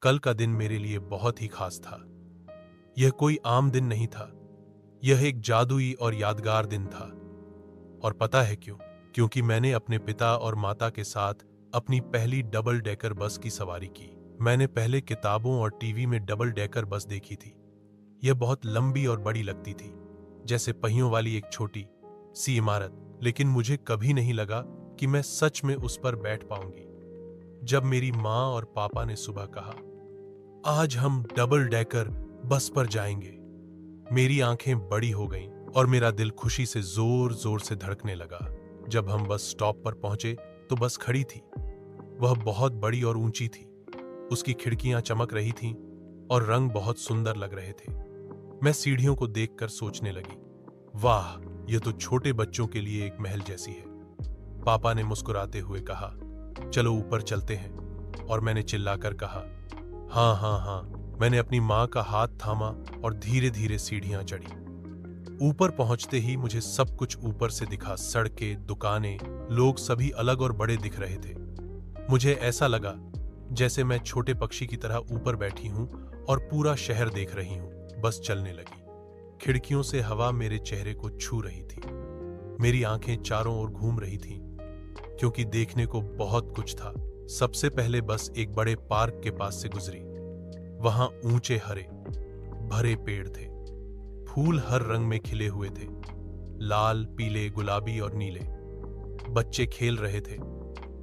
कल का दिन मेरे लिए बहुत ही खास था। यह कोई आम दिन नहीं था। यह एक जादुई और यादगार दिन था। और पता है क्यों? क्योंकि मैंने अपने पिता और माता के साथ अपनी पहली डबल डेकर बस की सवारी की। मैंने पहले किताबों और टीवी में डबल डेकर बस देखी थी। यह बहुत लंबी और बड़ी लगती थी, जैसे पहियों वाली एक छोटी सी इमारत। लेकिन मुझे कभी नहीं लगा कि मैं सच में उस पर बैठ पाऊंगी। जब मेरी माँ और पापा ने सुबह कहा, आज हम डबल डेकर बस पर जाएंगे, मेरी आंखें बड़ी हो गईं और मेरा दिल खुशी से जोर जोर से धड़कने लगा। जब हम बस स्टॉप पर पहुंचे तो बस खड़ी थी। वह बहुत बड़ी और ऊंची थी। उसकी खिड़कियां चमक रही थीं और रंग बहुत सुंदर लग रहे थे। मैं सीढ़ियों को देखकर सोचने लगी, वाह, यह तो छोटे बच्चों के लिए एक महल जैसी है। पापा ने मुस्कुराते हुए कहा, चलो ऊपर चलते हैं। और मैंने चिल्लाकर कहा, हाँ हाँ हाँ। मैंने अपनी माँ का हाथ थामा और धीरे धीरे सीढ़ियां चढ़ी। ऊपर पहुंचते ही मुझे सब कुछ ऊपर से दिखा। सड़कें, दुकानें, लोग सभी अलग और बड़े दिख रहे थे। मुझे ऐसा लगा जैसे मैं छोटे पक्षी की तरह ऊपर बैठी हूं और पूरा शहर देख रही हूं। बस चलने लगी। खिड़कियों से हवा मेरे चेहरे को छू रही थी। मेरी आंखें चारों ओर घूम रही थीं, क्योंकि देखने को बहुत कुछ था। सबसे पहले बस एक बड़े पार्क के पास से गुजरी। वहां ऊंचे हरे भरे पेड़ थे। फूल हर रंग में खिले हुए थे, लाल, पीले, गुलाबी और नीले। बच्चे खेल रहे थे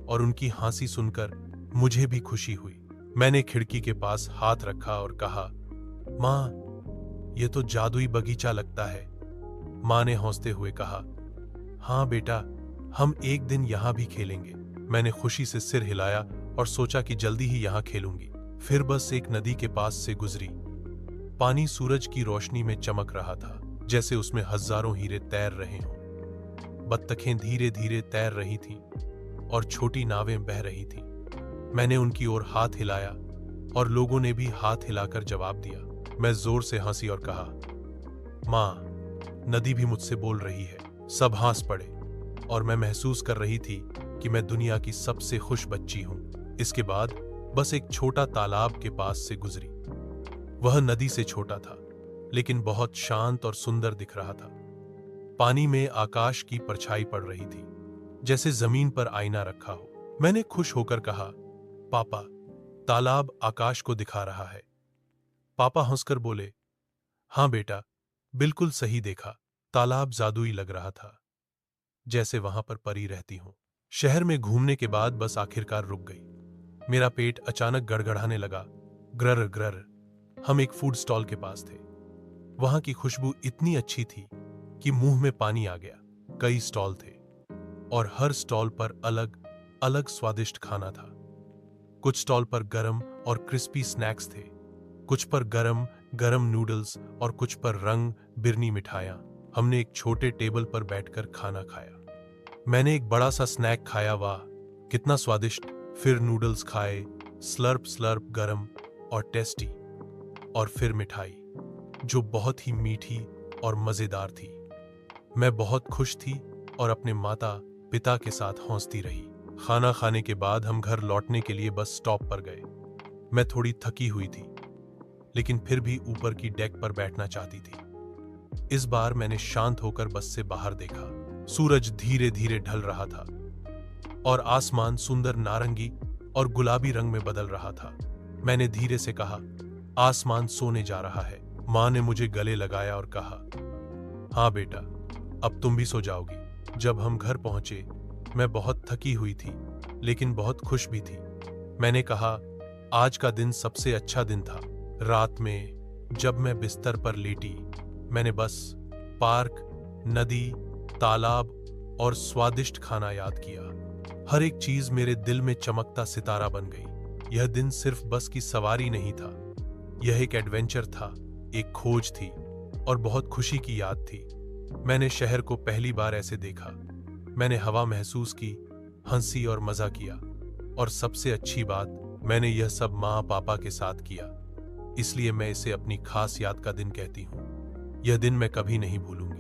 और उनकी हंसी सुनकर मुझे भी खुशी हुई। मैंने खिड़की के पास हाथ रखा और कहा, माँ, यह तो जादुई बगीचा लगता है। माँ ने हंसते हुए कहा, हाँ बेटा, हम एक दिन यहां भी खेलेंगे। मैंने खुशी से सिर हिलाया और सोचा कि जल्दी ही यहां खेलूंगी। फिर बस एक नदी के पास से गुजरी। पानी सूरज की रोशनी में चमक रहा था, जैसे उसमें हजारों हीरे तैर रहे हों। बत्तखें धीरे धीरे तैर रही थीं और छोटी नावें बह रही थीं। मैंने उनकी ओर हाथ हिलाया और लोगों ने भी हाथ हिलाकर जवाब दिया। मैं जोर से हंसी और कहा, माँ, नदी भी मुझसे बोल रही है। सब हंस पड़े और मैं महसूस कर रही थी कि मैं दुनिया की सबसे खुश बच्ची हूं। इसके बाद बस एक छोटा तालाब के पास से गुजरी। वह नदी से छोटा था, लेकिन बहुत शांत और सुंदर दिख रहा था। पानी में आकाश की परछाई पड़ रही थी, जैसे जमीन पर आईना रखा हो। मैंने खुश होकर कहा, पापा, तालाब आकाश को दिखा रहा है। पापा हंसकर बोले, हाँ बेटा, बिल्कुल सही देखा। तालाब जादुई लग रहा था, जैसे वहां पर परी रहती हो। शहर में घूमने के बाद बस आखिरकार रुक गई। मेरा पेट अचानक गड़गड़ाने लगा। ग्रर ग्रर। हम एक फूड स्टॉल के पास थे। वहां की खुशबू इतनी अच्छी थी कि मुंह में पानी आ गया। कई स्टॉल थे और हर स्टॉल पर अलग अलग स्वादिष्ट खाना था। कुछ स्टॉल पर गरम और क्रिस्पी स्नैक्स थे, कुछ पर गरम गरम नूडल्स और कुछ पर रंग बिरनी मिठाइयां। हमने एक छोटे टेबल पर बैठकर खाना खाया। मैंने एक बड़ा सा स्नैक खाया, वाह कितना स्वादिष्ट। फिर नूडल्स खाए, स्लर्प स्लर्प, गरम और टेस्टी। और फिर मिठाई, जो बहुत ही मीठी और मजेदार थी। मैं बहुत खुश थी और अपने माता पिता के साथ हंसती रही। खाना खाने के बाद हम घर लौटने के लिए बस स्टॉप पर गए। मैं थोड़ी थकी हुई थी, लेकिन फिर भी ऊपर की डेक पर बैठना चाहती थी। इस बार मैंने शांत होकर बस से बाहर देखा। सूरज धीरे धीरे ढल रहा था और आसमान सुंदर नारंगी और गुलाबी रंग में बदल रहा था। मैंने धीरे से कहा, आसमान सोने जा रहा है। माँ ने मुझे गले लगाया और कहा, हाँ बेटा, अब तुम भी सो जाओगी। जब हम घर पहुंचे, मैं बहुत थकी हुई थी, लेकिन बहुत खुश भी थी। मैंने कहा, आज का दिन सबसे अच्छा दिन था। रात में जब मैं बिस्तर पर लेटी, मैंने बस पार्क, नदी, तालाब और स्वादिष्ट खाना याद किया। हर एक चीज मेरे दिल में चमकता सितारा बन गई। यह दिन सिर्फ बस की सवारी नहीं था, यह एक एडवेंचर था, एक खोज थी और बहुत खुशी की याद थी। मैंने शहर को पहली बार ऐसे देखा। मैंने हवा महसूस की, हंसी और मजा किया, और सबसे अच्छी बात, मैंने यह सब माँ पापा के साथ किया। इसलिए मैं इसे अपनी खास याद का दिन कहती हूँ। यह दिन मैं कभी नहीं भूलूंगी।